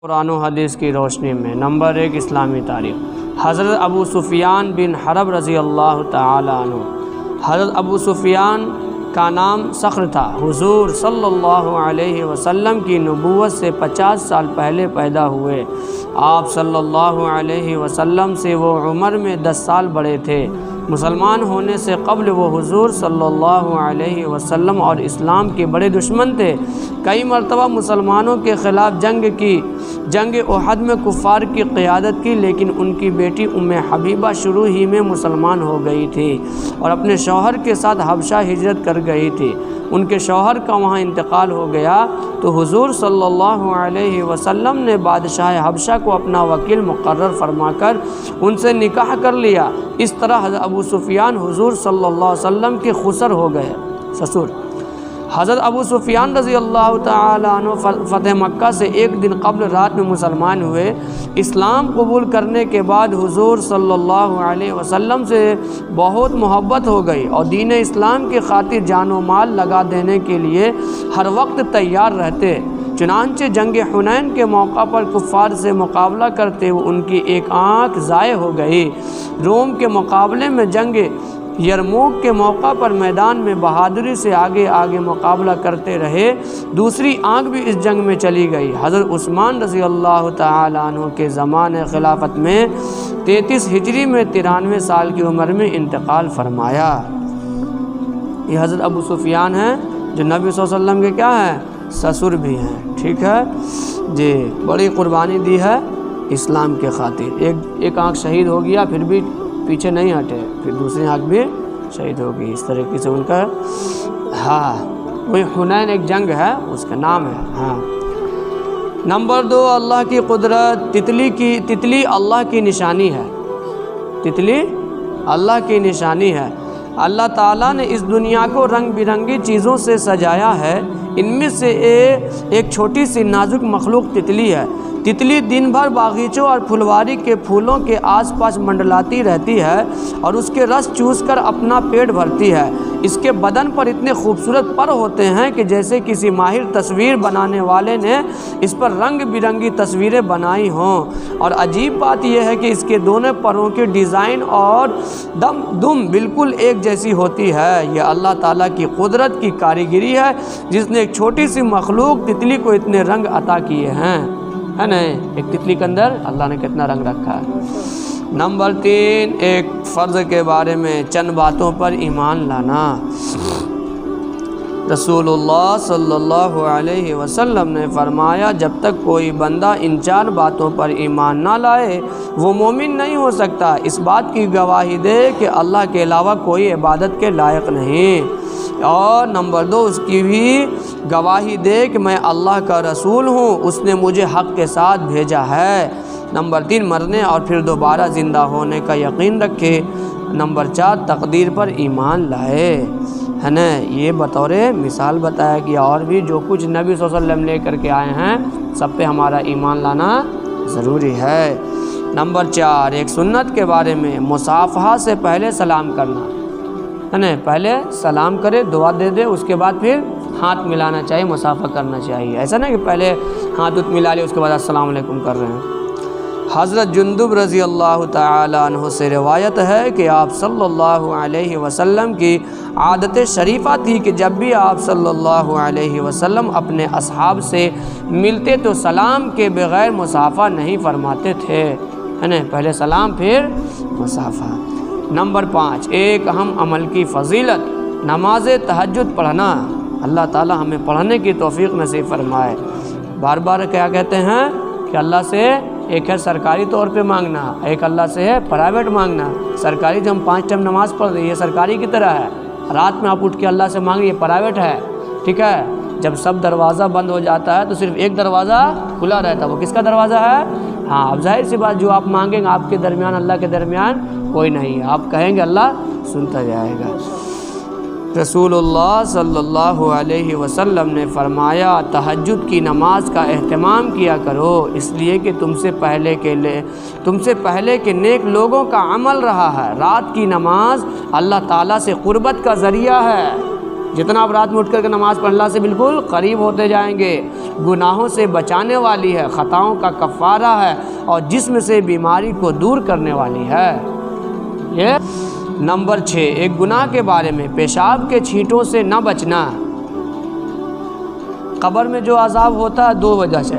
قرآن و حدیث کی روشنی میں نمبر 1 اسلامی تاریخ۔ حضرت ابو سفیان بن حرب رضی اللہ تعالی عنہ۔ حضرت ابو سفیان کا نام صخر تھا۔ حضور صلی اللہ علیہ وسلم کی نبوت سے 50 سال پہلے پیدا ہوئے۔ آپ صلی اللہ علیہ وسلم سے وہ عمر میں 10 سال بڑے تھے۔ مسلمان ہونے سے قبل وہ حضور صلی اللہ علیہ وسلم اور اسلام کے بڑے دشمن تھے۔ کئی مرتبہ مسلمانوں کے خلاف جنگ احد میں کفار کی قیادت کی، لیکن ان کی بیٹی ام حبیبہ شروع ہی میں مسلمان ہو گئی تھی اور اپنے شوہر کے ساتھ حبشہ ہجرت کر گئی تھی۔ ان کے شوہر کا وہاں انتقال ہو گیا تو حضور صلی اللہ علیہ وسلم نے بادشاہ حبشہ کو اپنا وکیل مقرر فرما کر ان سے نکاح کر لیا۔ اس طرح حضرت ابو سفیان حضور صلی اللہ علیہ وسلم کے خسر ہو گئے، سسر۔ حضرت ابو سفیان رضی اللہ تعالی عنہ فتح مکہ سے ایک دن قبل رات میں مسلمان ہوئے۔ اسلام قبول کرنے کے بعد حضور صلی اللہ علیہ وسلم سے بہت محبت ہو گئی اور دین اسلام کی خاطر جان و مال لگا دینے کے لیے ہر وقت تیار رہتے۔ چنانچہ جنگ حنین کے موقع پر کفار سے مقابلہ کرتے ہوئے ان کی ایک آنکھ ضائع ہو گئی۔ روم کے مقابلے میں جنگ یرموک کے موقع پر میدان میں بہادری سے آگے مقابلہ کرتے رہے۔ دوسری آنکھ بھی اس جنگ میں چلی گئی۔ حضرت عثمان رضی اللہ تعالی عنہ کے زمانِ خلافت میں 33 ہجری میں 93 سال کی عمر میں انتقال فرمایا۔ یہ حضرت ابو سفیان ہیں جو نبی صلی اللہ علیہ وسلم کے کیا ہیں؟ سسر بھی ہیں، ٹھیک ہے جی۔ بڑی قربانی دی ہے اسلام کے خاطر۔ ایک آنکھ شہید ہو گیا پھر بھی پیچھے نہیں ہٹے، پھر دوسری آنکھ بھی شہید ہو گئی۔ اس طریقے سے ان کا وہی حنین ایک جنگ ہے، اس کا نام ہے۔ نمبر 2 اللہ کی قدرت۔ تتلی اللہ کی نشانی ہے۔ تتلی اللہ کی نشانی ہے۔ اللہ تعالیٰ نے اس دنیا کو رنگ برنگی چیزوں سے سجایا ہے۔ ان میں سے ایک چھوٹی سی نازک مخلوق تتلی ہے۔ تتلی دن بھر باغیچوں اور پھلواری کے پھولوں کے آس پاس منڈلاتی رہتی ہے اور اس کے رس چوس کر اپنا پیٹ بھرتی ہے۔ اس کے بدن پر اتنے خوبصورت پر ہوتے ہیں کہ جیسے کسی ماہر تصویر بنانے والے نے اس پر رنگ برنگی تصویریں بنائی ہوں۔ اور عجیب بات یہ ہے کہ اس کے دونوں پروں کی ڈیزائن اور دم بالکل ایک جیسی ہوتی ہے۔ یہ اللہ تعالیٰ کی قدرت کی کاریگری ہے جس نے ایک چھوٹی سی مخلوق تتلی کو اتنے رنگ عطا کیے ہیں، ہے نا؟ ایک تتلی کے اندر اللہ نے کتنا رنگ رکھا ہے۔ نمبر 3 ایک فرض کے بارے میں چند باتوں پر ایمان لانا۔ رسول اللہ صلی اللہ علیہ وسلم نے فرمایا جب تک کوئی بندہ ان 4 باتوں پر ایمان نہ لائے وہ مومن نہیں ہو سکتا۔ اس بات کی گواہی دے کہ اللہ کے علاوہ کوئی عبادت کے لائق نہیں، اور نمبر 2 اس کی بھی گواہی دے کہ میں اللہ کا رسول ہوں، اس نے مجھے حق کے ساتھ بھیجا ہے۔ نمبر 3 مرنے اور پھر دوبارہ زندہ ہونے کا یقین رکھے۔ نمبر 4 تقدیر پر ایمان لائے، ہے نا؟ یہ بطور مثال بتایا کہ اور بھی جو کچھ نبی صلی اللہ علیہ وسلم لے کر کے آئے ہیں سب پہ ہمارا ایمان لانا ضروری ہے۔ نمبر 4 ایک سنت کے بارے میں مصافحہ سے پہلے سلام کرنا، ہے نا؟ پہلے سلام کرے، دعا دے دے، اس کے بعد پھر ہاتھ ملانا چاہیے، مصافحہ کرنا چاہیے۔ ایسا نہیں کہ پہلے ہاتھ ملا لے اس کے بعد السلام علیکم کر رہے ہیں۔ حضرت جندب رضی اللہ تعالی عنہ سے روایت ہے کہ آپ صلی اللہ علیہ وسلم کی عادت شریفہ تھی کہ جب بھی آپ صلی اللہ علیہ وسلم اپنے اصحاب سے ملتے تو سلام کے بغیر مصافحہ نہیں فرماتے تھے، ہے نا؟ پہلے سلام پھر مصافحہ۔ نمبر 5 ایک اہم عمل کی فضیلت، نماز تہجد پڑھنا۔ اللہ تعالی ہمیں پڑھنے کی توفیق نصیب فرمائے۔ بار بار کیا کہتے ہیں کہ اللہ سے ایک ہے سرکاری طور پہ مانگنا، ایک اللہ سے ہے پرائیویٹ مانگنا۔ سرکاری جو ہم 5 ٹائم نماز پڑھ رہے ہیں یہ سرکاری کی طرح ہے، رات میں آپ اٹھ کے اللہ سے مانگیں، یہ پرائیویٹ ہے، ٹھیک ہے؟ جب سب دروازہ بند ہو جاتا ہے تو صرف ایک دروازہ کھلا رہتا ہے، وہ کس کا دروازہ ہے؟ اب ظاہر سی بات جو آپ مانگیں گے آپ کے درمیان اللہ کے درمیان کوئی نہیں ہے، آپ کہیں گے اللہ سنتا جائے گا۔ رسول اللہ صلی اللہ علیہ وسلم نے فرمایا تہجد کی نماز کا اہتمام کیا کرو، اس لیے کہ تم سے پہلے کے نیک لوگوں کا عمل رہا ہے۔ رات کی نماز اللہ تعالیٰ سے قربت کا ذریعہ ہے، جتنا آپ رات میں اٹھ کر کے نماز پڑھ اللہ سے بالکل قریب ہوتے جائیں گے۔ گناہوں سے بچانے والی ہے، خطاؤں کا کفارہ ہے، اور جسم سے بیماری کو دور کرنے والی ہے۔ یہ نمبر 6، ایک گناہ کے بارے میں پیشاب کے چھینٹوں سے نہ بچنا۔ قبر میں جو عذاب ہوتا ہے 2 وجہ سے،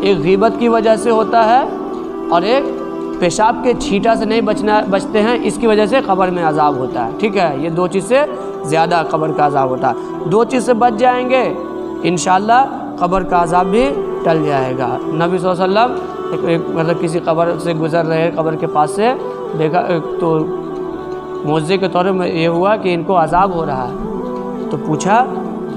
ایک غیبت کی وجہ سے ہوتا ہے اور ایک پیشاب کے چھینٹا سے نہیں بچتے ہیں، اس کی وجہ سے قبر میں عذاب ہوتا ہے، ٹھیک ہے۔ یہ 2 چیز سے زیادہ قبر کا عذاب ہوتا ہے، 2 چیز سے بچ جائیں گے انشاءاللہ قبر کا عذاب بھی ٹل جائے گا۔ نبی صلی اللہ علیہ وسلم مطلب کسی قبر سے گزر رہے، قبر کے پاس سے دیکھا تو معجزے کے طور میں یہ ہوا کہ ان کو عذاب ہو رہا ہے، تو پوچھا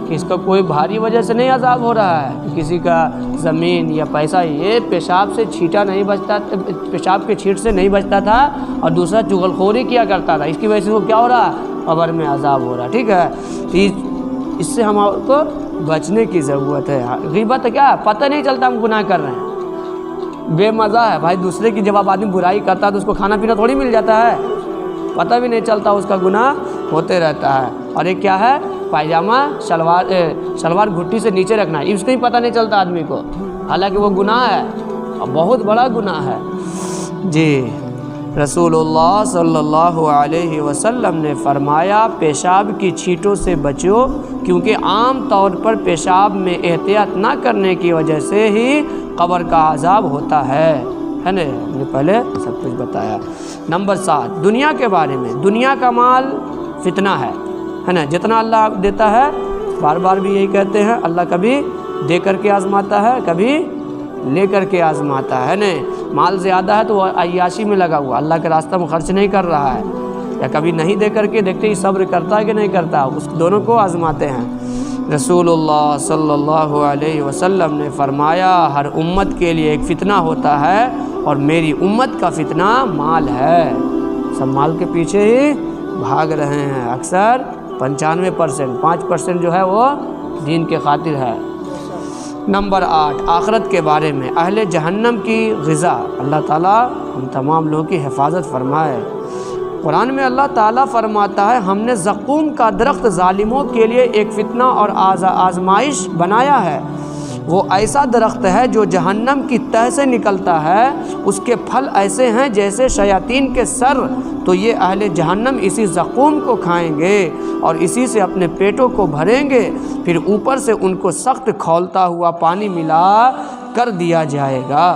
کہ اس کا کوئی بھاری وجہ سے نہیں عذاب ہو رہا ہے، کہ کسی کا زمین یا پیسہ، یہ پیشاب سے چھینٹا نہیں بچتا، پیشاب کے چھینٹ سے نہیں بچتا تھا، اور دوسرا چغلخوری کیا کرتا تھا، اس کی وجہ سے وہ کیا ہو رہا ہے، قبر میں عذاب ہو رہا ہے، ٹھیک ہے۔ اس سے ہم کو بچنے کی ضرورت ہے۔ غیبت کیا ہے، پتہ نہیں چلتا ہم گناہ کر رہے ہیں، بے مزہ ہے بھائی۔ دوسرے کی جب آدمی برائی کرتا ہے تو اس کو کھانا پینا تھوڑی مل جاتا ہے، پتہ بھی نہیں چلتا، اس کا گناہ ہوتے رہتا ہے۔ اور ایک کیا ہے، پائجامہ شلوار گھٹی سے نیچے رکھنا ہے، اس کا ہی پتہ نہیں چلتا آدمی کو، حالانکہ وہ گناہ ہے اور بہت بڑا گناہ ہے۔ جی رسول اللہ صلی اللہ علیہ وسلم نے فرمایا پیشاب کی چھینٹوں سے بچو، کیونکہ عام طور پر پیشاب میں احتیاط نہ کرنے کی وجہ سے ہی قبر کا عذاب ہوتا ہے نا، ہم نے پہلے سب کچھ بتایا۔ نمبر 7، دنیا کے بارے میں، دنیا کا مال فتنہ ہے نا، جتنا اللہ دیتا ہے، بار بار بھی یہی کہتے ہیں، اللہ کبھی دے کر کے آزماتا ہے، کبھی لے کر کے آزماتا ہے نا۔ مال زیادہ ہے تو وہ عیاشی میں لگا ہوا، اللہ کے راستہ میں خرچ نہیں کر رہا ہے، یا کبھی نہیں دے کر کے دیکھتے ہی صبر کرتا ہے کہ نہیں کرتا، اس دونوں کو آزماتے ہیں۔ رسول اللہ صلی اللہ علیہ وسلم نے فرمایا ہر امت کے لیے ایک فتنہ ہوتا ہے، اور میری امت کا فتنہ مال ہے۔ سب مال کے پیچھے ہی بھاگ رہے ہیں، اکثر 95%، 5% جو ہے وہ دین کے خاطر ہے۔ نمبر 8، آخرت کے بارے میں، اہل جہنم کی غذا، اللہ تعالیٰ ہم تمام لوگوں کی حفاظت فرمائے۔ قرآن میں اللہ تعالیٰ فرماتا ہے ہم نے زقوم کا درخت ظالموں کے لیے ایک فتنہ اور آزمائش بنایا ہے۔ وہ ایسا درخت ہے جو جہنم کی تہ سے نکلتا ہے، اس کے پھل ایسے ہیں جیسے شیاطین کے سر، تو یہ اہل جہنم اسی زقوم کو کھائیں گے اور اسی سے اپنے پیٹوں کو بھریں گے، پھر اوپر سے ان کو سخت کھولتا ہوا پانی ملا کر دیا جائے گا،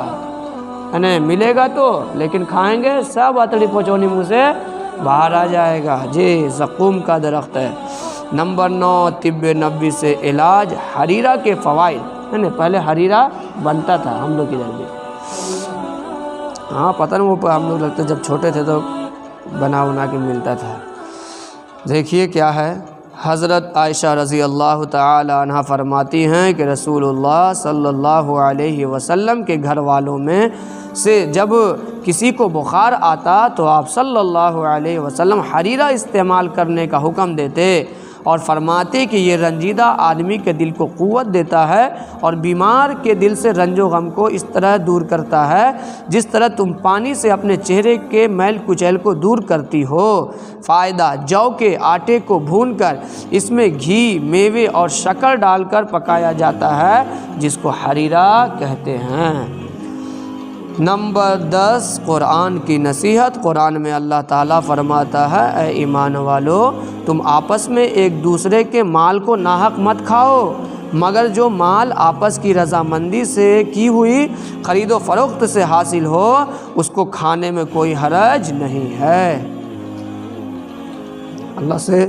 یعنی ملے گا تو، لیکن کھائیں گے سب اتڑی پچونی منہ سے باہر آ جائے گا۔ جی زقوم کا درخت ہے۔ نمبر 9، طب نبوی سے علاج، حریرہ کے فوائد، یعنی پہلے حریرہ بنتا تھا ہم لوگ ادھر بھی، ہاں پتہ نہیں، وہ ہم لوگ لگتے جب چھوٹے تھے تو بنا کے ملتا تھا۔ دیکھیے کیا ہے، حضرت عائشہ رضی اللہ تعالی عنہ فرماتی ہیں کہ رسول اللہ صلی اللہ علیہ وسلم کے گھر والوں میں سے جب کسی کو بخار آتا تو آپ صلی اللہ علیہ وسلم حریرہ استعمال کرنے کا حکم دیتے اور فرماتے کہ یہ رنجیدہ آدمی کے دل کو قوت دیتا ہے اور بیمار کے دل سے رنج و غم کو اس طرح دور کرتا ہے جس طرح تم پانی سے اپنے چہرے کے میل کچیل کو دور کرتی ہو۔ فائدہ، جو کے آٹے کو بھون کر اس میں گھی، میوے اور شکر ڈال کر پکایا جاتا ہے جس کو حریرہ کہتے ہیں۔ نمبر 10، قرآن کی نصیحت۔ قرآن میں اللہ تعالیٰ فرماتا ہے اے ایمان والو، تم آپس میں ایک دوسرے کے مال کو ناحق مت کھاؤ، مگر جو مال آپس کی رضامندی سے کی ہوئی خرید و فروخت سے حاصل ہو اس کو کھانے میں کوئی حرج نہیں ہے۔ اللہ سے